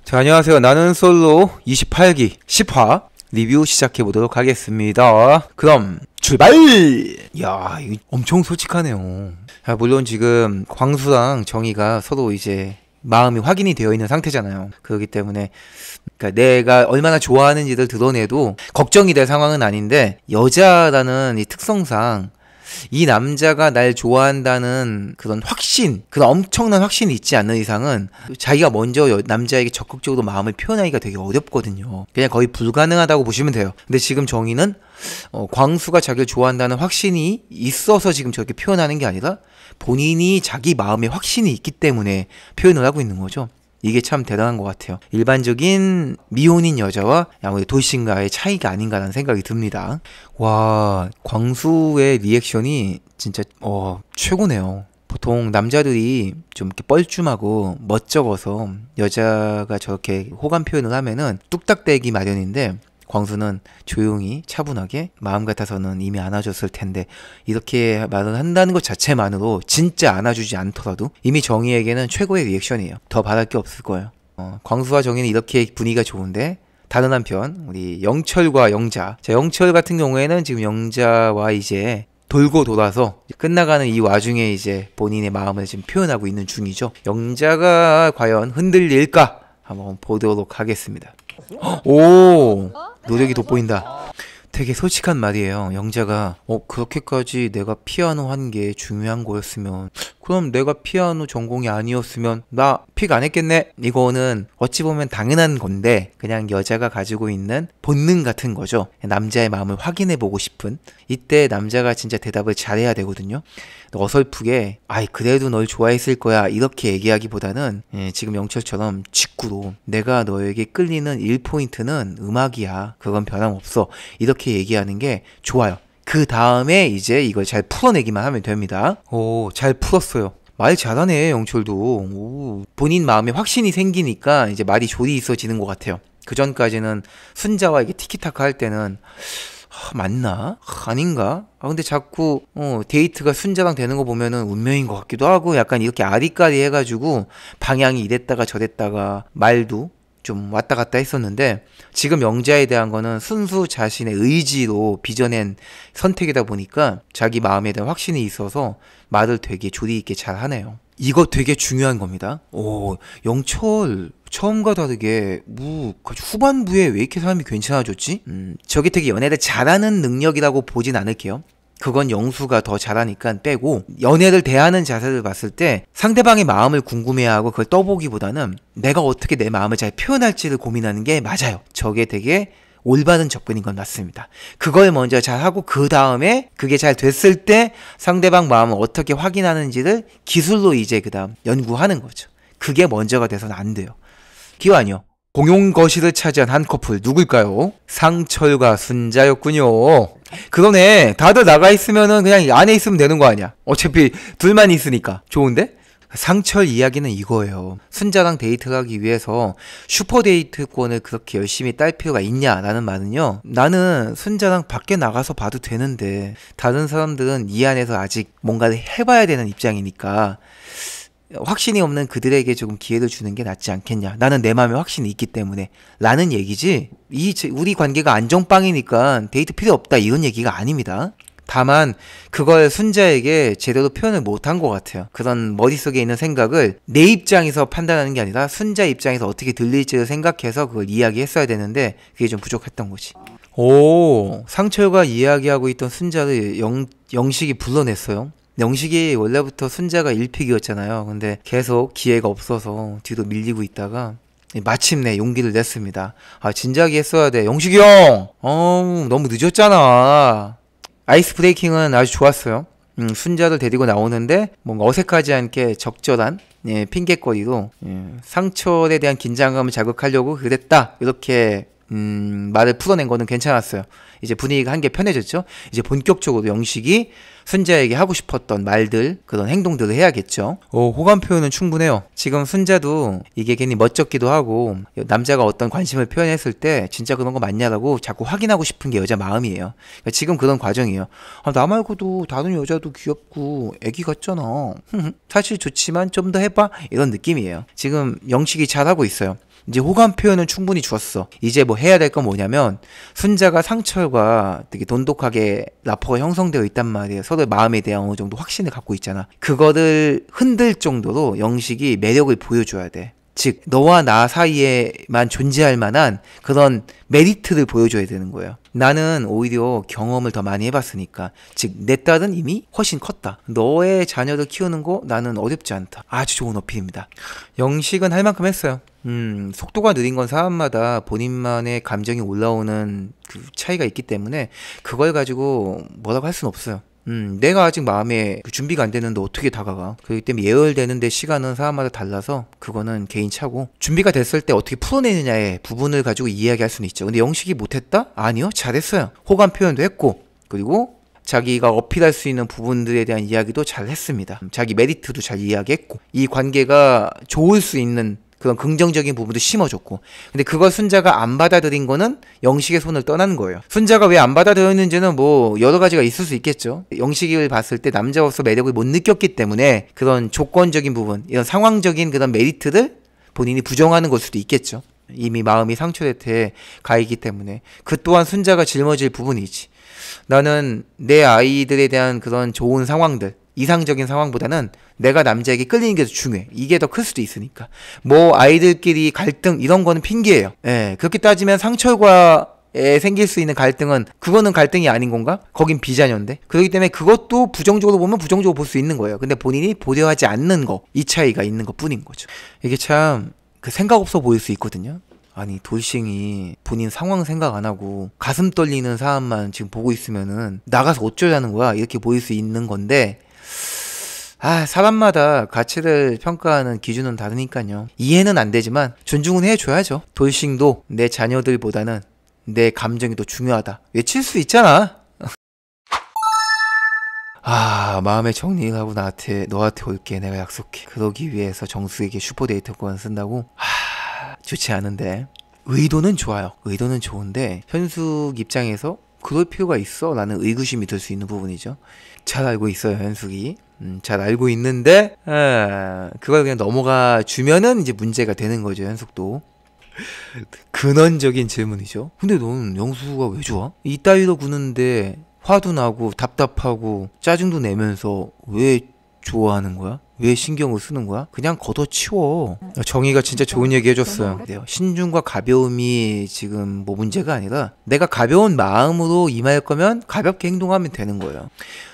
자, 안녕하세요. 나는 솔로 28기 10화 리뷰 시작해보도록 하겠습니다. 그럼 출발! 야, 이거 엄청 솔직하네요. 자, 물론 지금 광수랑 정의가 서로 이제 마음이 확인이 되어 있는 상태잖아요. 그렇기 때문에 그러니까 내가 얼마나 좋아하는지를 드러내도 걱정이 될 상황은 아닌데, 여자라는 이 특성상 이 남자가 날 좋아한다는 그런 확신, 그런 엄청난 확신이 있지 않는 이상은 자기가 먼저 남자에게 적극적으로 마음을 표현하기가 되게 어렵거든요. 그냥 거의 불가능하다고 보시면 돼요. 근데 지금 정의는 광수가 자기를 좋아한다는 확신이 있어서 지금 저렇게 표현하는 게 아니라 본인이 자기 마음에 확신이 있기 때문에 표현을 하고 있는 거죠. 이게 참 대단한 것 같아요. 일반적인 미혼인 여자와 아무래도 돌싱과의 차이가 아닌가라는 생각이 듭니다. 와, 광수의 리액션이 진짜 최고네요. 보통 남자들이 좀 이렇게 뻘쭘하고 멋쩍어서 여자가 저렇게 호감 표현을 하면은 뚝딱대기 마련인데, 광수는 조용히 차분하게 마음 같아서는 이미 안아줬을 텐데 이렇게 말을 한다는 것 자체만으로 진짜 안아주지 않더라도 이미 정희에게는 최고의 리액션이에요. 더 바랄 게 없을 거예요. 광수와 정희는 이렇게 분위기가 좋은데, 다른 한편 우리 영철과 영자, 자, 영철 같은 경우에는 지금 영자와 이제 돌고 돌아서 끝나가는 이 와중에 이제 본인의 마음을 지금 표현하고 있는 중이죠. 영자가 과연 흔들릴까 한번 보도록 하겠습니다. 오, 노력이 돋보인다. 되게 솔직한 말이에요. 영자가 그렇게까지 내가 피아노 한 게 중요한 거였으면, 그럼 내가 피아노 전공이 아니었으면 나 픽 안 했겠네. 이거는 어찌 보면 당연한 건데 그냥 여자가 가지고 있는 본능 같은 거죠. 남자의 마음을 확인해 보고 싶은, 이때 남자가 진짜 대답을 잘해야 되거든요. 어설프게 아이 그래도 널 좋아했을 거야 이렇게 얘기하기보다는 지금 영철처럼 직구로 내가 너에게 끌리는 1포인트는 음악이야, 그건 변함없어, 이렇게 얘기하는 게 좋아요. 그 다음에 이제 이걸 잘 풀어내기만 하면 됩니다. 오, 잘 풀었어요. 말 잘하네, 영철도. 오, 본인 마음에 확신이 생기니까 이제 말이 조리 있어지는 것 같아요. 그 전까지는 순자와 이게 티키타카 할 때는 맞나? 아닌가? 근데 자꾸 데이트가 순자랑 되는 거 보면은 운명인 것 같기도 하고, 약간 이렇게 아리까리 해가지고 방향이 이랬다가 저랬다가 말도 좀 왔다 갔다 했었는데, 지금 영자에 대한 거는 순수 자신의 의지로 빚어낸 선택이다 보니까 자기 마음에 대한 확신이 있어서 말을 되게 조리 있게 잘 하네요. 이거 되게 중요한 겁니다. 오, 영철 처음과 다르게 후반부에 왜 이렇게 사람이 괜찮아졌지? 저게 되게 연애를 잘하는 능력이라고 보진 않을게요. 그건 영수가 더 잘하니까 빼고, 연애를 대하는 자세를 봤을 때 상대방의 마음을 궁금해하고 그걸 떠보기보다는 내가 어떻게 내 마음을 잘 표현할지를 고민하는 게 맞아요. 저게 되게 올바른 접근인 건 맞습니다. 그걸 먼저 잘하고 그 다음에 그게 잘 됐을 때 상대방 마음을 어떻게 확인하는지를 기술로 이제 그 다음 연구하는 거죠. 그게 먼저가 돼서는 안 돼요. 기완이요. 공용 거실을 차지한 한 커플 누굴까요? 상철과 순자였군요. 그러네. 다들 나가 있으면은 그냥 안에 있으면 되는 거 아니야. 어차피 둘만 있으니까. 좋은데? 상철 이야기는 이거예요. 순자랑 데이트를 하기 위해서 슈퍼데이트권을 그렇게 열심히 딸 필요가 있냐라는 말은요, 나는 순자랑 밖에 나가서 봐도 되는데 다른 사람들은 이 안에서 아직 뭔가를 해봐야 되는 입장이니까 확신이 없는 그들에게 조금 기회를 주는 게 낫지 않겠냐, 나는 내 마음에 확신이 있기 때문에 라는 얘기지, 우리 관계가 안정빵이니까 데이트 필요 없다 이런 얘기가 아닙니다. 다만 그걸 순자에게 제대로 표현을 못한 것 같아요. 그런 머릿속에 있는 생각을 내 입장에서 판단하는 게 아니라 순자 입장에서 어떻게 들릴지를 생각해서 그걸 이야기했어야 되는데 그게 좀 부족했던 거지. 오, 상철과 이야기하고 있던 순자를 영식이 불러냈어요. 영식이 원래부터 순자가 1픽이었잖아요. 근데 계속 기회가 없어서 뒤로 밀리고 있다가 마침내 용기를 냈습니다. 진작에 했어야 돼. 영식이 형! 너무 늦었잖아. 아이스 브레이킹은 아주 좋았어요. 순자를 데리고 나오는데 뭔가 어색하지 않게 적절한 핑계거리로 상철에 대한 긴장감을 자극하려고 그랬다, 이렇게 말을 풀어낸 거는 괜찮았어요. 이제 분위기가 한개 편해졌죠. 이제 본격적으로 영식이 순자에게 하고 싶었던 말들, 그런 행동들을 해야겠죠. 호감 표현은 충분해요. 지금 순자도 이게 괜히 멋쩍기도 하고, 남자가 어떤 관심을 표현했을 때 진짜 그런 거 맞냐라고 자꾸 확인하고 싶은 게 여자 마음이에요. 그러니까 지금 그런 과정이에요. 나 말고도 다른 여자도 귀엽고 애기 같잖아. 사실 좋지만 좀 더 해봐, 이런 느낌이에요. 지금 영식이 잘하고 있어요. 이제 호감 표현은 충분히 주었어. 이제 뭐 해야 될 건 뭐냐면 순자가 상철과 되게 돈독하게 라포가 형성되어 있단 말이에요. 서로의 마음에 대한 어느 정도 확신을 갖고 있잖아. 그거를 흔들 정도로 영식이 매력을 보여줘야 돼. 즉 너와 나 사이에만 존재할 만한 그런 메리트를 보여줘야 되는 거예요. 나는 오히려 경험을 더 많이 해봤으니까, 즉 내 딸은 이미 훨씬 컸다. 너의 자녀를 키우는 거 나는 어렵지 않다. 아주 좋은 어필입니다. 영식은 할 만큼 했어요. 속도가 느린 건 사람마다 본인만의 감정이 올라오는 그 차이가 있기 때문에 그걸 가지고 뭐라고 할 수는 없어요. 내가 아직 마음에 준비가 안 되는데 어떻게 다가가. 그렇기 때문에 예열되는데 시간은 사람마다 달라서 그거는 개인차고, 준비가 됐을 때 어떻게 풀어내느냐의 부분을 가지고 이야기할 수는 있죠. 근데 영식이 못했다? 아니요, 잘했어요. 호감 표현도 했고, 그리고 자기가 어필할 수 있는 부분들에 대한 이야기도 잘 했습니다. 자기 메리트도 잘 이야기했고, 이 관계가 좋을 수 있는 그런 긍정적인 부분도 심어줬고. 근데 그걸 순자가 안 받아들인 거는 영식의 손을 떠난 거예요. 순자가 왜 안 받아들였는지는 뭐 여러 가지가 있을 수 있겠죠. 영식을 봤을 때 남자로서 매력을 못 느꼈기 때문에 그런 조건적인 부분, 이런 상황적인 그런 메리트를 본인이 부정하는 걸 수도 있겠죠. 이미 마음이 상처에 가 있기 때문에. 그 또한 순자가 짊어질 부분이지. 나는 내 아이들에 대한 그런 좋은 상황들, 이상적인 상황보다는 내가 남자에게 끌리는 게 더 중요해. 이게 더 클 수도 있으니까. 뭐 아이들끼리 갈등 이런 거는 핑계예요. 예, 그렇게 따지면 상철과에 생길 수 있는 갈등은, 그거는 갈등이 아닌 건가? 거긴 비자녀인데. 그렇기 때문에 그것도 부정적으로 보면 부정적으로 볼 수 있는 거예요. 근데 본인이 보려하지 않는 거, 이 차이가 있는 것 뿐인 거죠. 이게 참 그 생각 없어 보일 수 있거든요. 아니 돌싱이 본인 상황 생각 안 하고 가슴 떨리는 사람만 지금 보고 있으면은 나가서 어쩌자는 거야, 이렇게 보일 수 있는 건데, 사람마다 가치를 평가하는 기준은 다르니까요. 이해는 안 되지만 존중은 해줘야죠. 돌싱도 내 자녀들보다는 내 감정이 더 중요하다 외칠 수 있잖아. 마음의 정리를 하고 너한테 올게. 내가 약속해. 그러기 위해서 정수에게 슈퍼데이트권 쓴다고? 좋지 않은데. 의도는 좋아요. 의도는 좋은데 현숙 입장에서 그럴 필요가 있어? 라는 의구심이 들 수 있는 부분이죠. 잘 알고 있어요, 현숙이. 잘 알고 있는데 그걸 그냥 넘어가 주면은 이제 문제가 되는 거죠, 현숙도. 근원적인 질문이죠. 근데 너는 영수가 왜 좋아? 이따위로 구는데 화도 나고 답답하고 짜증도 내면서 왜 좋아하는 거야? 왜 신경을 쓰는 거야? 그냥 걷어치워. 정의가 진짜 좋은 얘기 해줬어요. 신중과 가벼움이 지금 뭐 문제가 아니라, 내가 가벼운 마음으로 임할 거면 가볍게 행동하면 되는 거예요.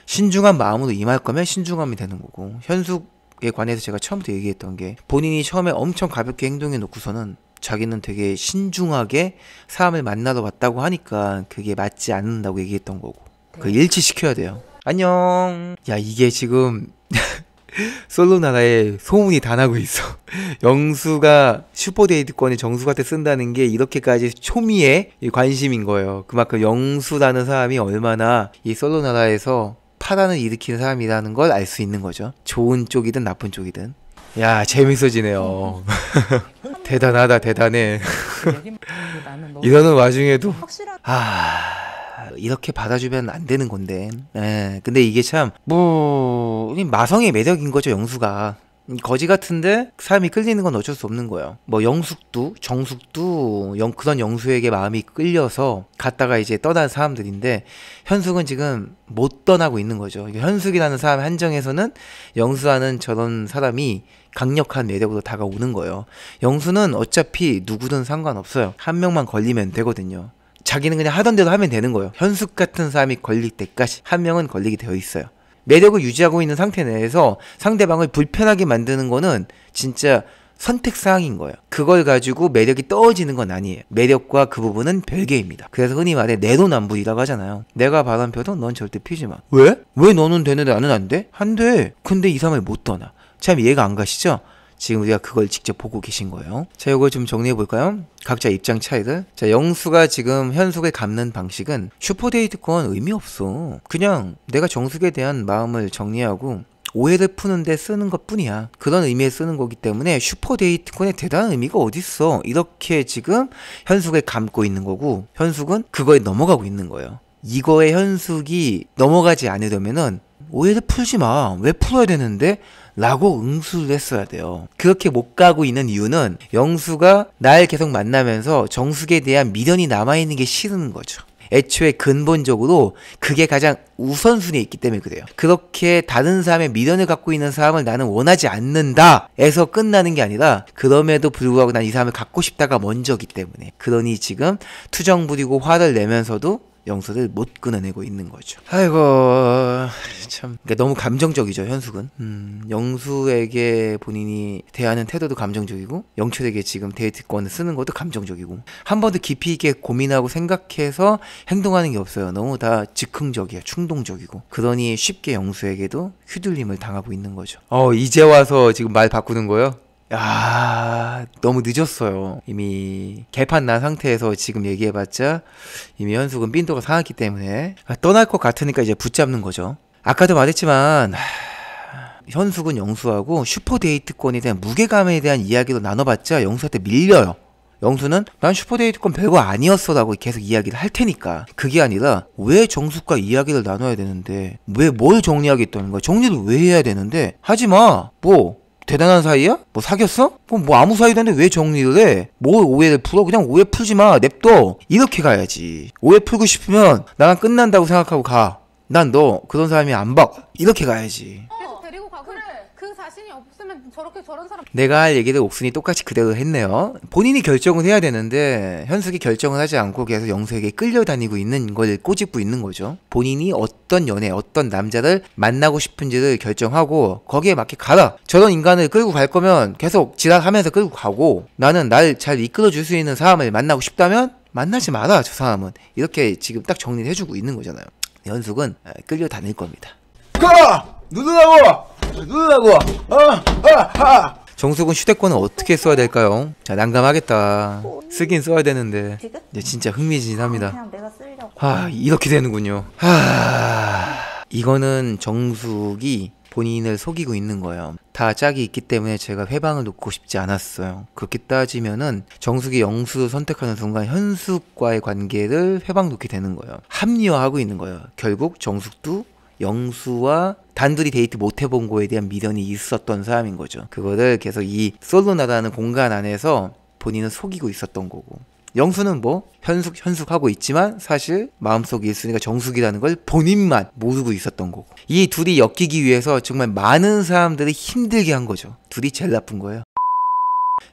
신중한 마음으로 임할 거면 신중하면 되는 거고. 현숙에 관해서 제가 처음부터 얘기했던 게, 본인이 처음에 엄청 가볍게 행동해 놓고서는 자기는 되게 신중하게 사람을 만나러 왔다고 하니까 그게 맞지 않는다고 얘기했던 거고, 그걸 일치시켜야 돼요. 안녕. 야, 이게 지금 솔로나라에 소문이 다 나고 있어. 영수가 슈퍼데이트권을 정수한테 쓴다는 게 이렇게까지 초미의 관심인 거예요. 그만큼 영수라는 사람이 얼마나 이 솔로나라에서 파란을 일으키는 사람이라는 걸 알 수 있는 거죠. 좋은 쪽이든 나쁜 쪽이든. 야, 재밌어지네요. 대단하다, 대단해. 이러는 와중에도 이렇게 받아주면 안 되는 건데. 근데 이게 참 마성의 매력인 거죠, 영수가. 거지 같은데 사람이 끌리는 건 어쩔 수 없는 거예요. 뭐 영숙도 정숙도 그런 영수에게 마음이 끌려서 갔다가 이제 떠난 사람들인데, 현숙은 지금 못 떠나고 있는 거죠. 현숙이라는 사람 한정에서는 영수라는 저런 사람이 강력한 매력으로 다가오는 거예요. 영수는 어차피 누구든 상관없어요. 한 명만 걸리면 되거든요. 자기는 그냥 하던 대로 하면 되는 거예요. 현숙 같은 사람이 걸릴 때까지 한 명은 걸리게 되어 있어요. 매력을 유지하고 있는 상태 내에서 상대방을 불편하게 만드는 거는 진짜 선택사항인 거예요. 그걸 가지고 매력이 떨어지는 건 아니에요. 매력과 그 부분은 별개입니다. 그래서 흔히 말해 내로남불이라고 하잖아요. 내가 바람 펴도 넌 절대 피지 마. 왜? 왜 너는 되는데 나는 안 돼? 안 돼. 근데 이 사람을 못 떠나. 참 이해가 안 가시죠? 지금 우리가 그걸 직접 보고 계신 거예요. 자, 이걸 좀 정리해 볼까요? 각자 입장 차이를. 자, 영수가 지금 현숙을 갚는 방식은 슈퍼데이트권 의미 없어. 그냥 내가 정숙에 대한 마음을 정리하고 오해를 푸는데 쓰는 것 뿐이야. 그런 의미에 쓰는 거기 때문에 슈퍼데이트권에 대단한 의미가 어딨어. 이렇게 지금 현숙을 감고 있는 거고, 현숙은 그거에 넘어가고 있는 거예요. 이거에 현숙이 넘어가지 않으려면은 오해를 풀지 마. 왜 풀어야 되는데? 라고 응수를 했어야 돼요. 그렇게 못 가고 있는 이유는 영수가 날 계속 만나면서 정숙에 대한 미련이 남아있는 게 싫은 거죠. 애초에 근본적으로 그게 가장 우선순위에 있기 때문에 그래요. 그렇게 다른 사람의 미련을 갖고 있는 사람을 나는 원하지 않는다 에서 끝나는 게 아니라 그럼에도 불구하고 난 이 사람을 갖고 싶다가 먼저기 때문에, 그러니 지금 투정 부리고 화를 내면서도 영수를 못 끊어내고 있는 거죠. 아이고 참, 그러니까 너무 감정적이죠 현숙은. 영수에게 본인이 대하는 태도도 감정적이고 영철에게 지금 데이트권을 쓰는 것도 감정적이고, 한 번도 깊이 있게 고민하고 생각해서 행동하는 게 없어요. 너무 다 즉흥적이야, 충동적이고. 그러니 쉽게 영수에게도 휘둘림을 당하고 있는 거죠. 이제 와서 지금 말 바꾸는 거요? 야, 너무 늦었어요. 이미 개판 난 상태에서 지금 얘기해봤자 이미 현숙은 삔또가 상했기 때문에 떠날 것 같으니까 이제 붙잡는 거죠. 아까도 말했지만 현숙은 영수하고 슈퍼데이트권에 대한 무게감에 대한 이야기로 나눠봤자 영수한테 밀려요. 영수는 난 슈퍼데이트권 별거 아니었어 라고 계속 이야기를 할 테니까. 그게 아니라 왜 정숙과 이야기를 나눠야 되는데, 왜 뭘 정리하겠다는 거야. 정리를 왜 해야 되는데, 하지마. 뭐 대단한 사이야? 뭐 사귀었어? 뭐 아무 사이도 아닌데 왜 정리를 해? 뭘 오해를 풀어? 그냥 오해 풀지 마. 냅둬. 이렇게 가야지. 오해 풀고 싶으면 나랑 끝난다고 생각하고 가. 난 너 그런 사람이 안 봐. 이렇게 가야지. 계속 데리고 가고. 그래. 그 자신이 없으면 저렇게 저런 사람. 내가 할 얘기를 옥순이 똑같이 그대로 했네요. 본인이 결정을 해야 되는데 현숙이 결정을 하지 않고 계속 영수에게 끌려다니고 있는 걸 꼬집고 있는 거죠. 본인이 어떤 연애, 어떤 남자를 만나고 싶은지를 결정하고 거기에 맞게 가라. 저런 인간을 끌고 갈 거면 계속 지랄하면서 끌고 가고, 나는 날 잘 이끌어줄 수 있는 사람을 만나고 싶다면 만나지 마라. 저 사람은. 이렇게 지금 딱 정리를 해주고 있는 거잖아요. 현숙은 끌려다닐 겁니다. 가! 누르라고! 정숙은 휴대권을 어떻게 써야 될까요? 자, 난감하겠다. 쓰긴 써야 되는데 이제 진짜 흥미진진합니다. 그냥 내가 쓰려고. 이렇게 되는군요. 이거는 정숙이 본인을 속이고 있는 거예요. 다 짝이 있기 때문에 제가 회방을 놓고 싶지 않았어요. 그렇게 따지면은 정숙이 영수를 선택하는 순간 현숙과의 관계를 회방 놓게 되는 거예요. 합리화하고 있는 거예요. 결국 정숙도 영수와 단둘이 데이트 못 해본 거에 대한 미련이 있었던 사람인 거죠. 그거를 계속 이 솔로나라는 공간 안에서 본인은 속이고 있었던 거고, 영수는 뭐 현숙 하고 있지만 사실 마음속 1순위가 정숙이라는 걸 본인만 모르고 있었던 거고, 이 둘이 엮이기 위해서 정말 많은 사람들을 힘들게 한 거죠. 둘이 제일 나쁜 거예요.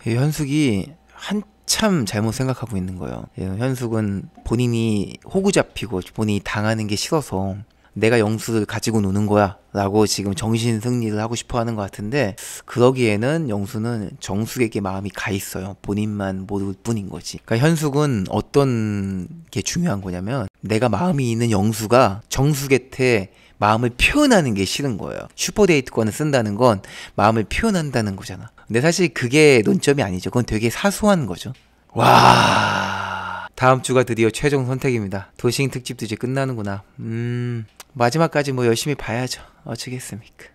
현숙이 한참 잘못 생각하고 있는 거예요. 현숙은 본인이 호구 잡히고 본인이 당하는 게 싫어서 내가 영수를 가지고 노는 거야 라고 지금 정신 승리를 하고 싶어 하는 것 같은데, 그러기에는 영수는 정숙에게 마음이 가 있어요. 본인만 모를 뿐인 거지. 그러니까 현숙은 어떤 게 중요한 거냐면, 내가 마음이 있는 영수가 정숙한테 마음을 표현하는 게 싫은 거예요. 슈퍼데이트권을 쓴다는 건 마음을 표현한다는 거잖아. 근데 사실 그게 논점이 아니죠. 그건 되게 사소한 거죠. 와, 다음 주가 드디어 최종 선택입니다. 도싱 특집도 이제 끝나는구나. 마지막까지 뭐 열심히 봐야죠. 어쩌겠습니까.